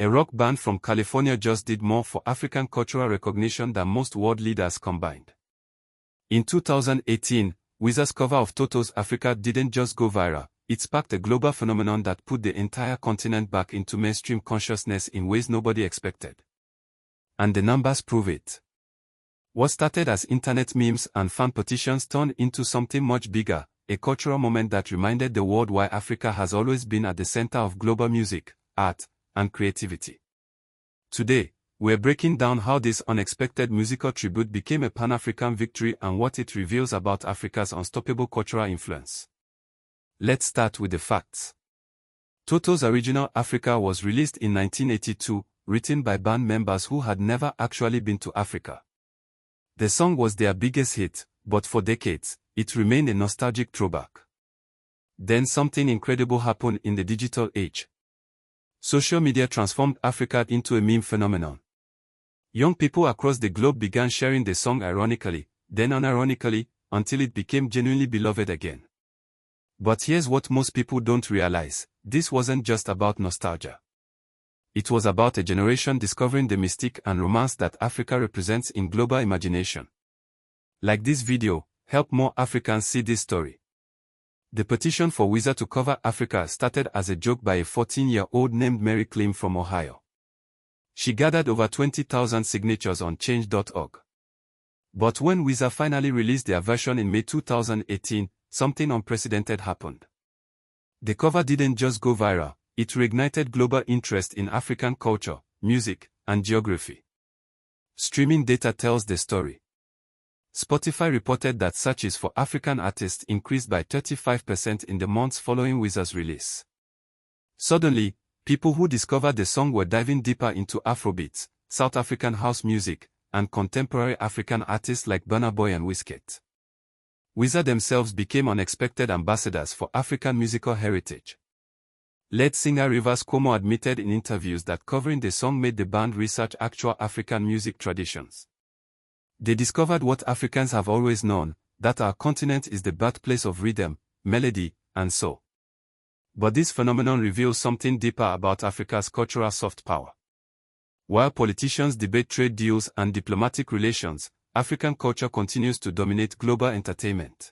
a rock band from California just did more for African cultural recognition than most world leaders combined. In 2018, Weezer's cover of Toto's Africa didn't just go viral, it sparked a global phenomenon that put the entire continent back into mainstream consciousness in ways nobody expected. And the numbers prove it. What started as internet memes and fan petitions turned into something much bigger, a cultural moment that reminded the world why Africa has always been at the center of global music, art, and creativity. Today, we're breaking down how this unexpected musical tribute became a Pan-African victory and what it reveals about Africa's unstoppable cultural influence. Let's start with the facts. Toto's original Africa was released in 1982, written by band members who had never actually been to Africa. The song was their biggest hit, but for decades, it remained a nostalgic throwback. Then something incredible happened in the digital age. Social media transformed Africa into a meme phenomenon. Young people across the globe began sharing the song ironically, then unironically, until it became genuinely beloved again. But here's what most people don't realize, this wasn't just about nostalgia. It was about a generation discovering the mystique and romance that Africa represents in global imagination. Like this video, help more Africans see this story. The petition for Weezer to cover Africa started as a joke by a 14-year-old named Mary Clem from Ohio. She gathered over 20,000 signatures on change.org. But when Weezer finally released their version in May 2018, something unprecedented happened. The cover didn't just go viral, it reignited global interest in African culture, music, and geography. Streaming data tells the story. Spotify reported that searches for African artists increased by 35% in the months following Weezer's release. Suddenly, people who discovered the song were diving deeper into Afrobeats, South African house music, and contemporary African artists like Burna Boy and Wizkid. Weezer themselves became unexpected ambassadors for African musical heritage. Lead singer Rivers Cuomo admitted in interviews that covering the song made the band research actual African music traditions. They discovered what Africans have always known, that our continent is the birthplace of rhythm, melody, and soul. But this phenomenon reveals something deeper about Africa's cultural soft power. While politicians debate trade deals and diplomatic relations, African culture continues to dominate global entertainment.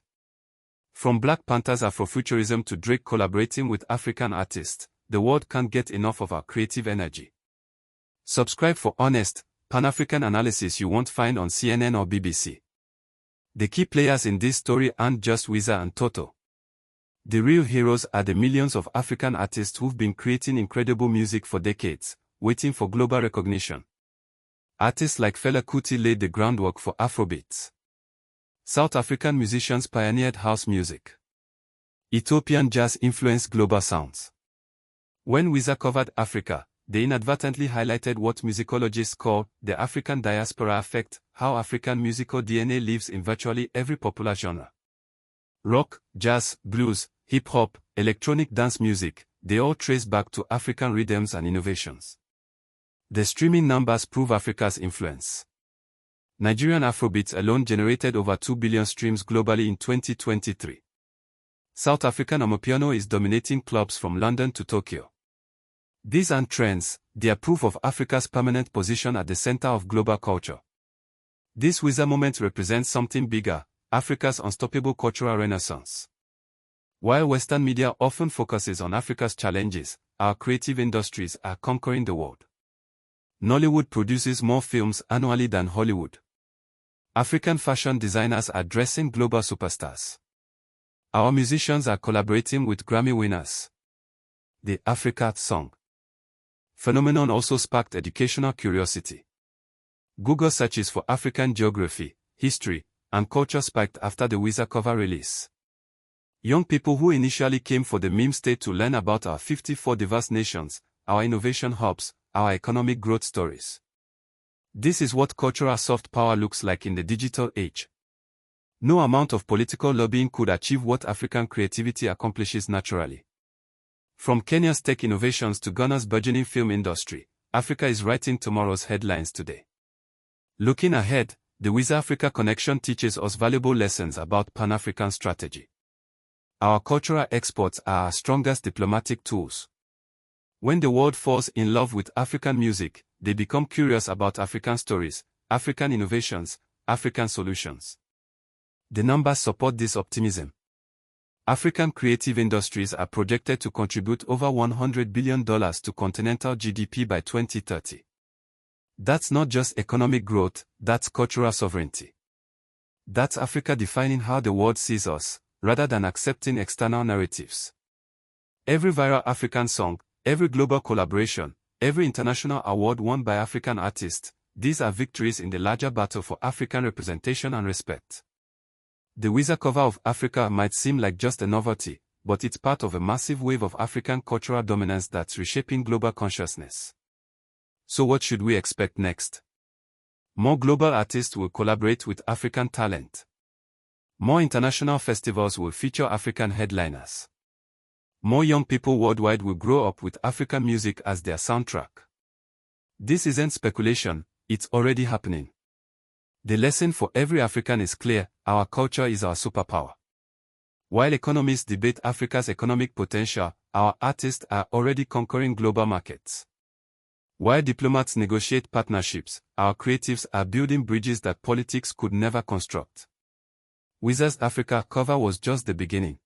From Black Panther's Afrofuturism to Drake collaborating with African artists, the world can't get enough of our creative energy. Subscribe for honest, Pan-African analysis you won't find on CNN or BBC. The key players in this story aren't just Weezer and Toto. The real heroes are the millions of African artists who've been creating incredible music for decades, waiting for global recognition. Artists like Fela Kuti laid the groundwork for Afrobeats. South African musicians pioneered house music. Ethiopian jazz influenced global sounds. When Weezer covered Africa, they inadvertently highlighted what musicologists call the African diaspora effect, how African musical DNA lives in virtually every popular genre. Rock, jazz, blues, hip-hop, electronic dance music, they all trace back to African rhythms and innovations. The streaming numbers prove Africa's influence. Nigerian Afrobeats alone generated over 2 billion streams globally in 2023. South African Amapiano is dominating clubs from London to Tokyo. These aren't trends, they are proof of Africa's permanent position at the center of global culture. This Weezer moment represents something bigger, Africa's unstoppable cultural renaissance. While Western media often focuses on Africa's challenges, our creative industries are conquering the world. Nollywood produces more films annually than Hollywood. African fashion designers are dressing global superstars. Our musicians are collaborating with Grammy winners. The Africa song phenomenon also sparked educational curiosity. Google searches for African geography, history, and culture spiked after the Weezer cover release. Young people who initially came for the meme stayed to learn about our 54 diverse nations, our innovation hubs, our economic growth stories. This is what cultural soft power looks like in the digital age. No amount of political lobbying could achieve what African creativity accomplishes naturally. From Kenya's tech innovations to Ghana's burgeoning film industry, Africa is writing tomorrow's headlines today. Looking ahead, the Weezer Africa connection teaches us valuable lessons about Pan-African strategy. Our cultural exports are our strongest diplomatic tools. When the world falls in love with African music, they become curious about African stories, African innovations, African solutions. The numbers support this optimism. African creative industries are projected to contribute over $100 billion to continental GDP by 2030. That's not just economic growth, that's cultural sovereignty. That's Africa defining how the world sees us, rather than accepting external narratives. Every viral African song, every global collaboration, every international award won by African artists, these are victories in the larger battle for African representation and respect. The Weezer cover of Africa might seem like just a novelty, but it's part of a massive wave of African cultural dominance that's reshaping global consciousness. So what should we expect next? More global artists will collaborate with African talent. More international festivals will feature African headliners. More young people worldwide will grow up with African music as their soundtrack. This isn't speculation, it's already happening. The lesson for every African is clear: our culture is our superpower. While economists debate Africa's economic potential, our artists are already conquering global markets. While diplomats negotiate partnerships, our creatives are building bridges that politics could never construct. Weezer's Africa cover was just the beginning.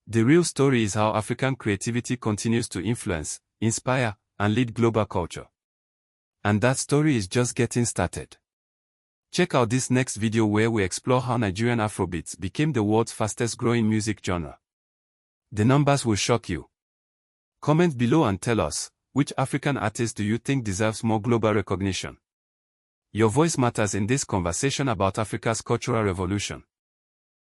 The real story is how African creativity continues to influence, inspire, and lead global culture. And that story is just getting started. Check out this next video where we explore how Nigerian Afrobeats became the world's fastest growing music genre. The numbers will shock you. Comment below and tell us, which African artist do you think deserves more global recognition? Your voice matters in this conversation about Africa's cultural revolution.